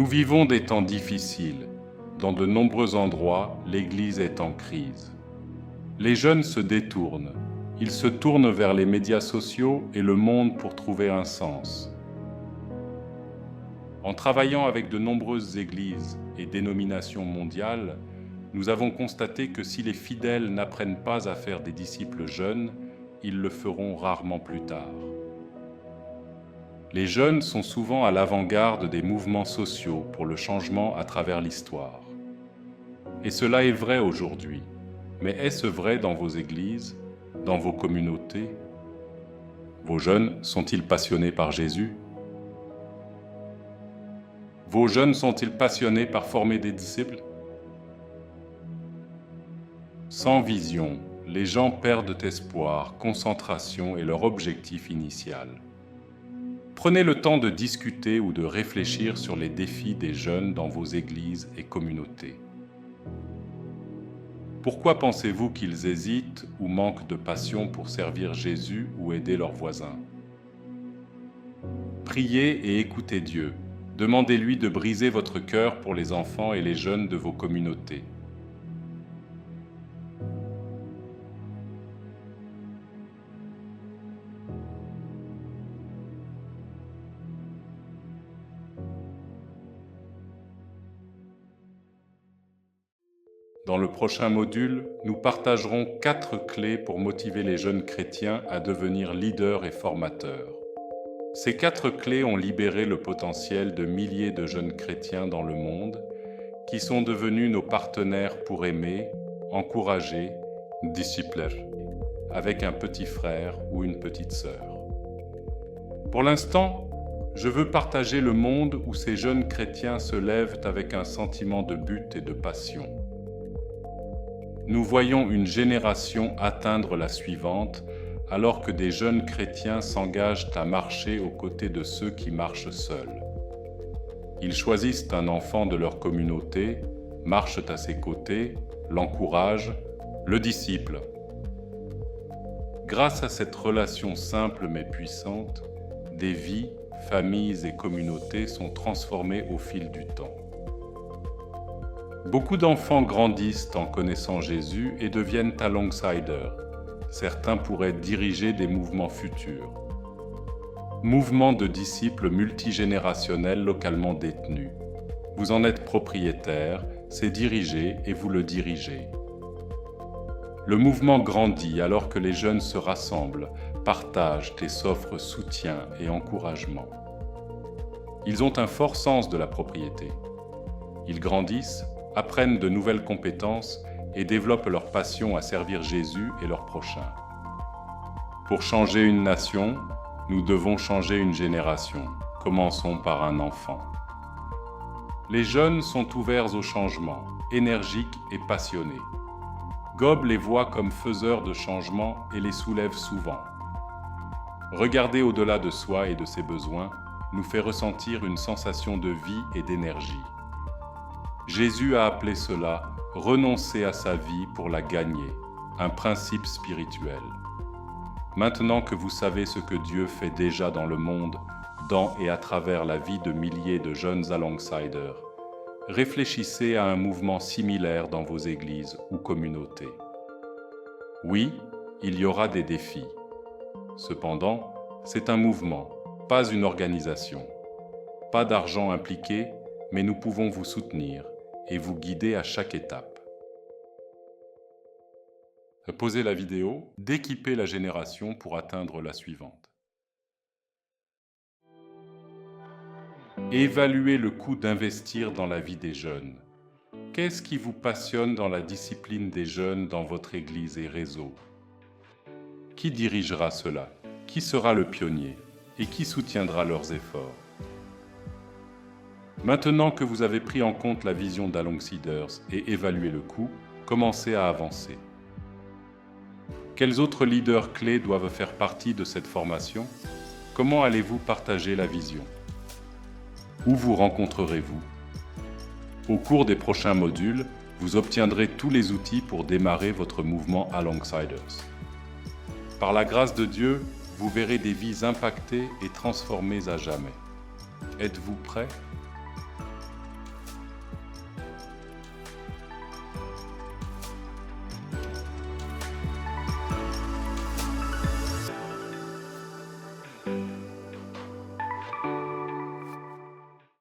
Nous vivons des temps difficiles. Dans de nombreux endroits, l'Église est en crise. Les jeunes se détournent. Ils se tournent vers les médias sociaux et le monde pour trouver un sens. En travaillant avec de nombreuses églises et dénominations mondiales, nous avons constaté que si les fidèles n'apprennent pas à faire des disciples jeunes, ils le feront rarement plus tard. Les jeunes sont souvent à l'avant-garde des mouvements sociaux pour le changement à travers l'histoire. Et cela est vrai aujourd'hui. Mais est-ce vrai dans vos églises, dans vos communautés? Vos jeunes sont-ils passionnés par Jésus? Vos jeunes sont-ils passionnés par former des disciples? Sans vision, les gens perdent espoir, concentration et leur objectif initial. Prenez le temps de discuter ou de réfléchir sur les défis des jeunes dans vos églises et communautés. Pourquoi pensez-vous qu'ils hésitent ou manquent de passion pour servir Jésus ou aider leurs voisins? Priez et écoutez Dieu. Demandez-lui de briser votre cœur pour les enfants et les jeunes de vos communautés. Dans le prochain module, nous partagerons 4 clés pour motiver les jeunes chrétiens à devenir leaders et formateurs. Ces 4 clés ont libéré le potentiel de milliers de jeunes chrétiens dans le monde qui sont devenus nos partenaires pour aimer, encourager, discipler, avec un petit frère ou une petite sœur. Pour l'instant, je veux partager le monde où ces jeunes chrétiens se lèvent avec un sentiment de but et de passion. Nous voyons une génération atteindre la suivante, alors que des jeunes chrétiens s'engagent à marcher aux côtés de ceux qui marchent seuls. Ils choisissent un enfant de leur communauté, marchent à ses côtés, l'encouragent, le disciplent. Grâce à cette relation simple mais puissante, des vies, familles et communautés sont transformées au fil du temps. Beaucoup d'enfants grandissent en connaissant Jésus et deviennent alongsiders. Certains pourraient diriger des mouvements futurs. Mouvements de disciples multigénérationnels localement détenus. Vous en êtes propriétaire, c'est dirigé et vous le dirigez. Le mouvement grandit alors que les jeunes se rassemblent, partagent et s'offrent soutien et encouragement. Ils ont un fort sens de la propriété. Ils grandissent, apprennent de nouvelles compétences et développent leur passion à servir Jésus et leurs prochains. Pour changer une nation, nous devons changer une génération. Commençons par un enfant. Les jeunes sont ouverts au changement, énergiques et passionnés. Gob les voit comme faiseurs de changement et les soulève souvent. Regarder au-delà de soi et de ses besoins nous fait ressentir une sensation de vie et d'énergie. Jésus a appelé cela « renoncer à sa vie pour la gagner », un principe spirituel. Maintenant que vous savez ce que Dieu fait déjà dans le monde, dans et à travers la vie de milliers de jeunes alongsiders, réfléchissez à un mouvement similaire dans vos églises ou communautés. Oui, il y aura des défis. Cependant, c'est un mouvement, pas une organisation. Pas d'argent impliqué, mais nous pouvons vous soutenir et vous guider à chaque étape. Pausez la vidéo, d'équiper la génération pour atteindre la suivante. Évaluez le coût d'investir dans la vie des jeunes. Qu'est-ce qui vous passionne dans la discipline des jeunes dans votre église et réseau? Qui dirigera cela? Qui sera le pionnier? Et qui soutiendra leurs efforts? Maintenant que vous avez pris en compte la vision d'Alongsiders et évalué le coût, commencez à avancer. Quels autres leaders clés doivent faire partie de cette formation? Comment allez-vous partager la vision? Où vous rencontrerez-vous? Au cours des prochains modules, vous obtiendrez tous les outils pour démarrer votre mouvement Alongsiders. Par la grâce de Dieu, vous verrez des vies impactées et transformées à jamais. Êtes-vous prêts?